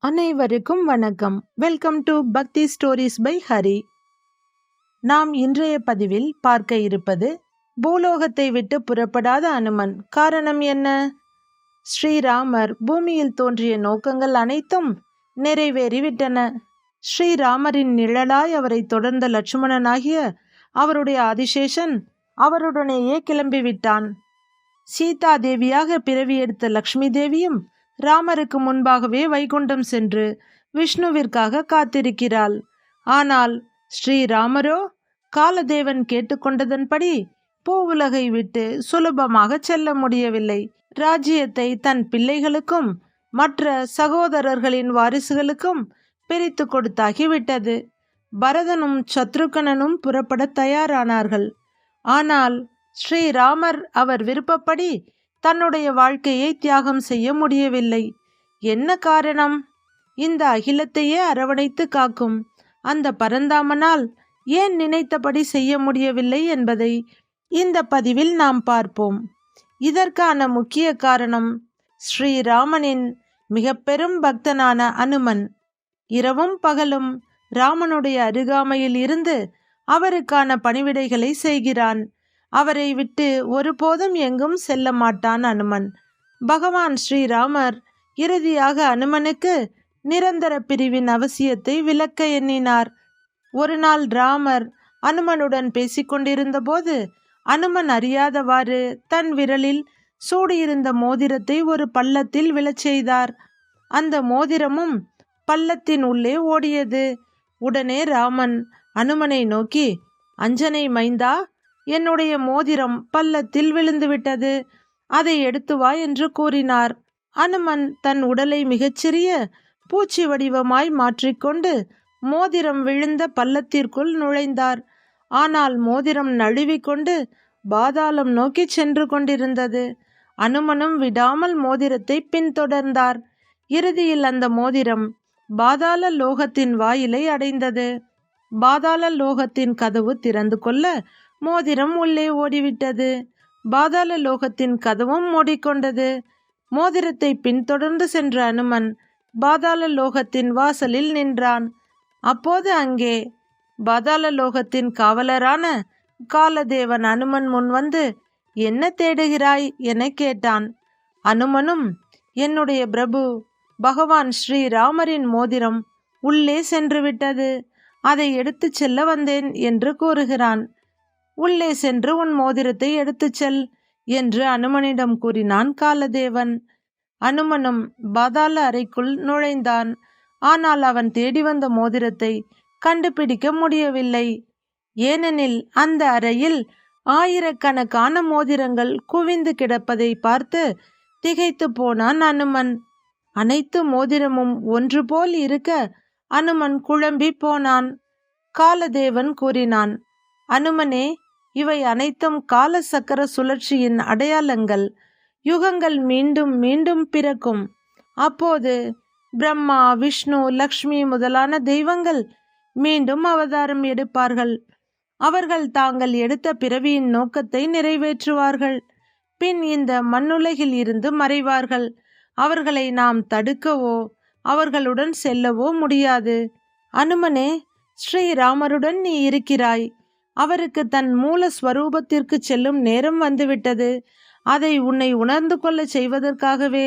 அனைவருக்கும் வணக்கம். Welcome to பக்தி ஸ்டோரிஸ் பை ஹரி. நாம் இன்றைய பதிவில் பார்க்க இருப்பது பூலோகத்தை விட்டு புறப்படாத அனுமன். காரணம் என்ன? ஸ்ரீராமர் பூமியில் தோன்றிய நோக்கங்கள் அனைத்தும் நிறைவேறிவிட்டன. ஸ்ரீராமரின் நிழலாய் அவரை தொடர்ந்த லட்சுமணனாகிய அவருடைய ஆதிசேஷன் அவருடனேயே கிளம்பிவிட்டான். சீதா தேவியாக பிறவி எடுத்த லக்ஷ்மி தேவியும் ராமருக்கு முன்பாகவே வைகுண்டம் சென்று விஷ்ணுவிற்காக காத்திருக்கிறாள். ஆனால் ஸ்ரீராமரோ காலதேவன் கேட்டுக்கொண்டதன்படி பூவுலகை விட்டு சுலபமாக செல்ல முடியவில்லை. ராஜ்யத்தை தன் பிள்ளைகளுக்கும் மற்ற சகோதரர்களின் வாரிசுகளுக்கும் பிரித்து கொடுத்தாகிவிட்டது. பரதனும் சத்ருகனனும் புறப்பட தயாரானார்கள். ஆனால் ஸ்ரீராமர் அவர் விருப்பப்படி தன்னுடைய வாழ்க்கையை தியாகம் செய்ய முடியவில்லை. என்ன காரணம்? இந்த அகிலத்தையே அரவணைத்து காக்கும் அந்த பரந்தாமனால் ஏன் நினைத்தபடி செய்ய முடியவில்லை என்பதை இந்த பதிவில் நாம் பார்ப்போம். இதற்கான முக்கிய காரணம் ஸ்ரீராமனின் மிக பெரும் பக்தனான அனுமன். இரவும் பகலும் ராமனுடைய அருகாமையில் இருந்து அவருக்கான பணிவிடைகளை செய்கிறான். அவரை விட்டு ஒருபோதும் எங்கும் செல்ல மாட்டான் அனுமன். பகவான் ஸ்ரீராமர் இறுதியாக அனுமனுக்கு நிரந்தர பிரிவின் அவசியத்தை விளக்க எண்ணினார். ஒரு நாள் ராமர் அனுமனுடன் பேசிக்கொண்டிருந்த போது அனுமன் அறியாதவாறு தன் விரலில் சூடியிருந்த மோதிரத்தை ஒரு பள்ளத்தில் விழச் செய்தார். அந்த மோதிரமும் பள்ளத்தின் உள்ளே ஓடியது. உடனே ராமன் அனுமனை நோக்கி, அஞ்சனை மைந்தா, என்னுடைய மோதிரம் பள்ளத்தில் விழுந்துவிட்டது, அதை எடுத்து வா என்று கூறினார். அனுமன் தன் உடலை மிகச்சிறிய பூச்சி வடிவமாய் மாற்றிக்கொண்டு மோதிரம் விழுந்த பள்ளத்திற்குள் நுழைந்தார். ஆனால் மோதிரம் நழுவிக்கொண்டு பாதாளம் நோக்கி சென்று கொண்டிருந்தது. அனுமனும் விடாமல் மோதிரத்தை பின்தொடர்ந்தார். இறுதியில் அந்த மோதிரம் பாதாள லோகத்தின் வாயிலை அடைந்தது. பாதாள லோகத்தின் கதவு திறந்து கொள்ள மோதிரம் உள்ளே ஓடிவிட்டது. பாதாள லோகத்தின் கதவும் மூடிக்கொண்டது. மோதிரத்தை பின்தொடர்ந்து சென்ற அனுமன் பாதாள லோகத்தின் வாசலில் நின்றான். அப்போது அங்கே பாதாள லோகத்தின் காவலரான காலதேவன் அனுமன் முன் வந்து, என்ன தேடுகிறாய் என கேட்டான். அனுமனும், என்னுடைய பிரபு பகவான் ஸ்ரீராமரின் மோதிரம் உள்ளே சென்று விட்டது, அதை எடுத்து செல்ல வந்தேன் என்று கூறுகிறான். உள்ளே சென்று உன் மோதிரத்தை எடுத்துச் செல் என்று அனுமனிடம் கூறினான் காலதேவன். அனுமனும் பாதாள அறைக்குள் நுழைந்தான். ஆனால் அவன் தேடி வந்த மோதிரத்தை கண்டுபிடிக்க முடியவில்லை. ஏனெனில் அந்த அறையில் ஆயிரக்கணக்கான மோதிரங்கள் குவிந்து கிடப்பதை பார்த்து திகைத்து போனான் அனுமன். அனைத்து மோதிரமும் ஒன்று போல் இருக்க அனுமன் குழம்பி போனான். காலதேவன் கூறினான், அனுமனே, இவை அனைத்தும் கால சக்கர சுழற்சியின் அடையாளங்கள். யுகங்கள் மீண்டும் மீண்டும் பிறக்கும். அப்போது பிரம்மா, விஷ்ணு, லக்ஷ்மி முதலான தெய்வங்கள் மீண்டும் அவதாரம் எடுப்பார்கள். அவர்கள் தாங்கள் எடுத்த பிறவியின் நோக்கத்தை நிறைவேற்றுவார்கள். பின் இந்த மண்ணுலகில் இருந்து மறைவார்கள். அவர்களை நாம் தடுக்கவோ அவர்களுடன் செல்லவோ முடியாது. அனுமனே, ஸ்ரீராமருடன் நீ இருக்கிறாய். அவருக்கு தன் மூல ஸ்வரூபத்திற்கு செல்லும் நேரம் வந்துவிட்டது. அதை உன்னை உணர்ந்து கொள்ள செய்வதற்காகவே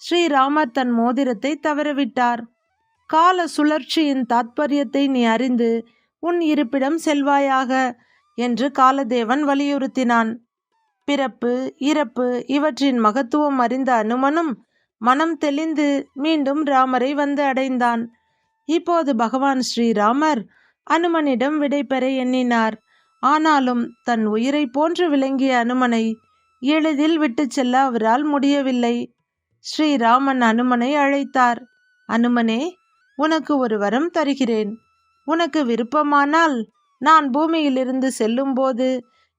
ஸ்ரீராமர் தன் மோதிரத்தை தவறவிட்டார். கால சுழற்சியின் தாத்பரியத்தை நீ அறிந்து உன் இருப்பிடம் செல்வாயாக என்று காலதேவன் வலியுறுத்தினான். பிறப்பு, இறப்பு இவற்றின் மகத்துவம் அறிந்த அனுமனும் மனம் தெளிந்து மீண்டும் ராமரை வந்து அடைந்தான். இப்போது பகவான் ஸ்ரீராமர் அனுமனிடம் விடை பெற எண்ணினார். ஆனாலும் தன் உயிரை போன்று விளங்கிய அனுமனை எளிதில் விட்டு செல்ல அவரால் முடியவில்லை. ஸ்ரீராமன் அனுமனை அழைத்தார். அனுமனே, உனக்கு ஒரு வரம் தருகிறேன். உனக்கு விருப்பமானால் நான் பூமியிலிருந்து செல்லும்போது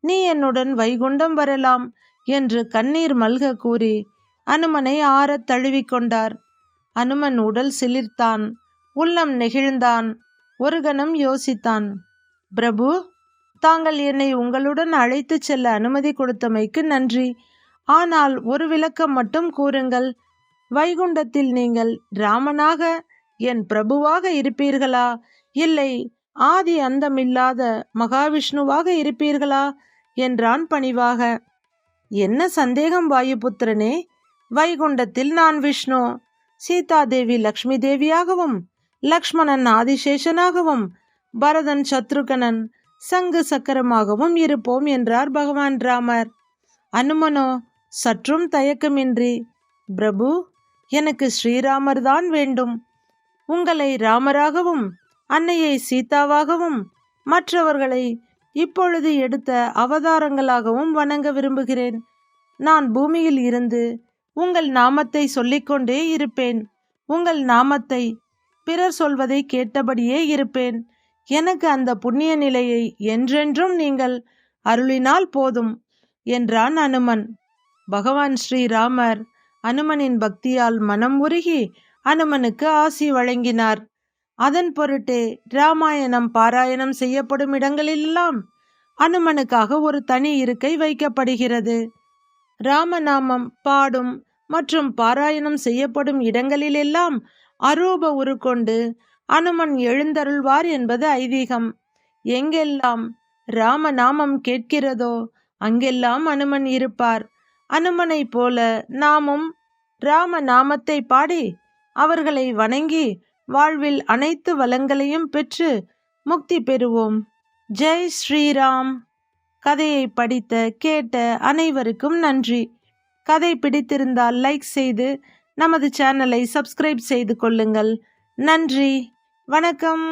நீ என்னுடன் வைகுண்டம் வரலாம் என்று கண்ணீர் மல்க கூறி அனுமனை ஆறத் தழுவிக்கொண்டார். அனுமன் உடல் சிலிர்த்தான், உள்ளம் நெகிழ்ந்தான். ஒரு கணம் யோசித்தான். பிரபு, தாங்கள் என்னை உங்களுடன் அழைத்து செல்ல அனுமதி கொடுத்தமைக்கு நன்றி. ஆனால் ஒரு விளக்கம் மட்டும் கூறுங்கள். வைகுண்டத்தில் நீங்கள் ராமனாக என் பிரபுவாக இருப்பீர்களா, இல்லை ஆதி அந்தமில்லாத மகாவிஷ்ணுவாக இருப்பீர்களா என்றான் பணிவாக. என்ன சந்தேகம் வாயுபுத்திரனே, வைகுண்டத்தில் நான் விஷ்ணு, சீதாதேவி லக்ஷ்மி தேவியாகவும், லக்ஷ்மணன் ஆதிசேஷனாகவும், பரதன் சத்ருகனன் சங்கு சக்கரமாகவும் இருப்போம் என்றார் பகவான் ராமர். அனுமனோ சற்றும் தயக்கமின்றி, பிரபு, எனக்கு ஸ்ரீராமர் தான் வேண்டும். உங்களை ராமராகவும் அன்னையை சீதாவாகவும் மற்றவர்களை இப்பொழுது எடுத்த அவதாரங்களாகவும் வணங்க விரும்புகிறேன். நான் பூமியில் இருந்து உங்கள் நாமத்தை சொல்லிக்கொண்டே இருப்பேன். உங்கள் நாமத்தை பிறர் சொல்வதை கேட்டபடியே இருப்பேன். எனக்கு அந்த புண்ணிய நிலையை என்றென்றும் நீங்கள் அருளினால் போதும் என்றான் அனுமன். பகவான் ஸ்ரீராமர் அனுமனின் பக்தியால் மனம் உருகி அனுமனுக்கு ஆசி வழங்கினார். அதன் பொருட்டே ராமாயணம் பாராயணம் செய்யப்படும் இடங்களெல்லாம் அனுமனுக்காக ஒரு தனி இருக்கை வைக்கப்படுகிறது. ராமநாமம் பாடும் மற்றும் பாராயணம் செய்யப்படும் இடங்களிலெல்லாம் அரூப உருக்கொண்டு அனுமன் எழுந்தருள்வார் என்பது ஐதீகம். எங்கெல்லாம் ராமநாமம் கேட்கிறதோ அங்கெல்லாம் அனுமன் இருப்பார். அனுமனை போல நாமும் ராமநாமத்தை பாடி அவர்களை வணங்கி வாழ்வில் அனைத்து வளங்களையும் பெற்று முக்தி பெறுவோம். ஜெய் ஸ்ரீராம். கதையை படித்த கேட்ட அனைவருக்கும் நன்றி. கதை பிடித்திருந்தால் லைக் செய்து நமது சேனலை சப்ஸ்கிரைப் செய்து கொள்ளுங்கள். நன்றி, வணக்கம்.